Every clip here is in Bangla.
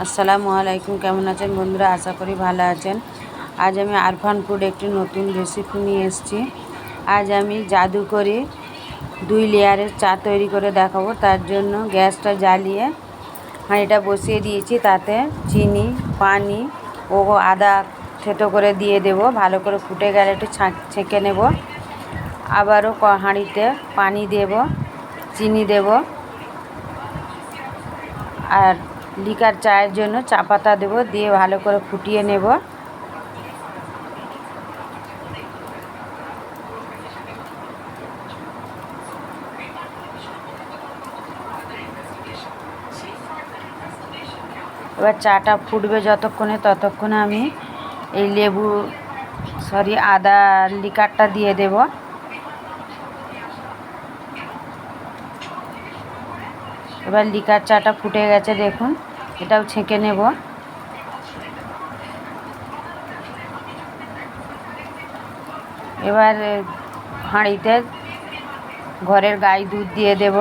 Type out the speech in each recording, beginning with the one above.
আসসালামু আলাইকুম। কেমন আছেন বন্ধুরা? আশা করি ভালো আছেন। আজ আমি আরফান ফুড একটি নতুন রেসিপি নিয়ে এসেছি। আজ আমি জাদু করে 2 লেয়ারের চা তৈরি করে দেখাবো। তার জন্য গ্যাসটা জ্বালিয়ে হাঁড়িটা বসিয়ে দিয়েছি। তাতে চিনি, পানি ও আদা থেতো করে দিয়ে দেব। ভালো করে ফুটে গেলে একটু ছেঁকে নেব। আবারও হাঁড়িতে পানি দেব, চিনি দেব, আর লিকার চায়ের জন্য চা পাতা দেবো, দিয়ে ভালো করে ফুটিয়ে নেব। এবার চাটা ফুটবে যতক্ষণে, ততক্ষণে আমি এই আদা লিকারটা দিয়ে দেব। এবার লিকার চাটা ফুটে গেছে, দেখুন। এটাও ছেঁকে নেব। এবার হাঁড়িতে ঘরের গাই দুধ দিয়ে দেব।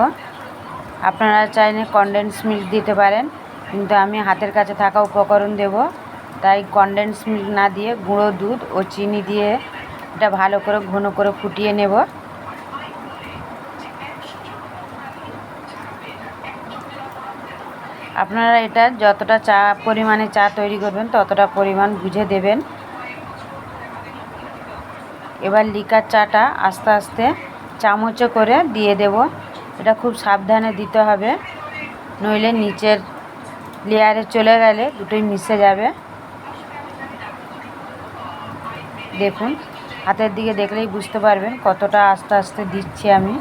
আপনারা চাইলে কনডেন্স মিল্ক দিতে পারেন, কিন্তু আমি হাতের কাছে থাকা উপকরণ দেব, তাই কনডেন্স মিল্ক না দিয়ে গুঁড়ো দুধ ও চিনি দিয়ে এটা ভালো করে ঘন করে ফুটিয়ে নেব। আপনারা এটা যতটা পরিমাণে চা তৈরি করবেন ততটা পরিমাণ বুঝে দেবেন। এবার লিকার চাটা আস্তে আস্তে চামচে করে দিয়ে দেব। এটা খুব সাবধানে দিতে হবে, নইলে নিচের লেয়ারে চলে গেলে দুটোই মিশে যাবে। দেখুন, হাতের দিকে দেখলেই বুঝতে পারবেন কতটা আস্তে আস্তে দিচ্ছি আমি।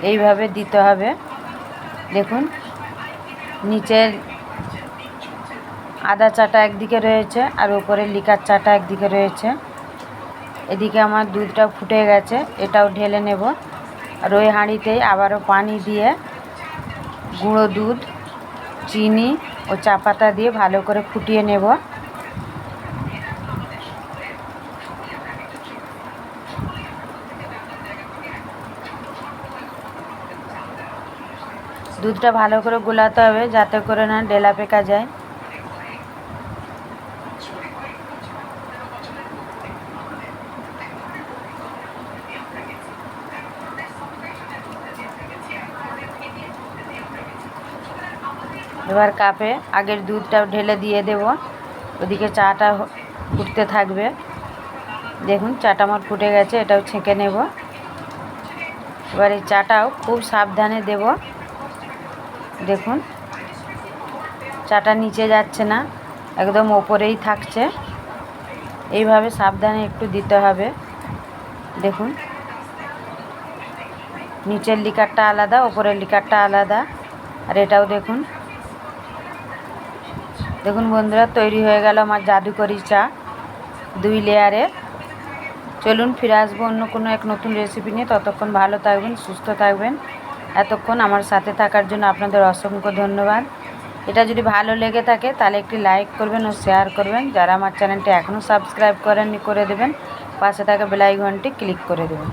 এইভাবে দিতে হবে। দেখুন, নিচের আদা চাটা একদিকে রয়েছে আর উপরে লিকার চাটা একদিকে রয়েছে। এদিকে আমার দুধটা ফুটে গেছে, এটাও ঢেলে নেব। আর ওই হাঁড়িতেই আবারও পানি দিয়ে গুঁড়ো দুধ, চিনি ও চা পাতা দিয়ে ভালো করে ফুটিয়ে নেব। দুধটা ভালো করে গোলাতে হবে, যাতে করে না ডেলা পেকা যায়। এবার কাপে আগের দুধটাও ঢেলে দিয়ে দেব। ওদিকে চাটা ফুটতে থাকবে। দেখুন, চাটা আমার ফুটে গেছে, এটাও ছেঁকে নেব। এবার এই চাটাও খুব সাবধানে দেব। দেখুন, চাটা নিচে যাচ্ছে না, একদম ওপরেই থাকছে। এইভাবে সাবধানে একটু দিতে হবে। দেখুন, নিচের লিকারটা আলাদা, ওপরের লিকারটা আলাদা। আর এটাও দেখুন। দেখুন বন্ধুরা, তৈরি হয়ে গেল আমার জাদুকরি চা 2 লেয়ারে। চলুন ফিরে আসবো অন্য কোনো এক নতুন রেসিপি নিয়ে। ততক্ষণ ভালো থাকবেন, সুস্থ থাকবেন। এতক্ষণ আমার সাথে থাকার জন্য আপনাদের অসংখ্য ধন্যবাদ। এটা যদি ভালো লেগে থাকে তাহলে একটি লাইক করবেন ও শেয়ার করবেন। যারা আমার চ্যানেলটি এখনও সাবস্ক্রাইব করেননি, করে দেবেন। পাশে থাকা বেল আইকনটি ক্লিক করে দেবেন।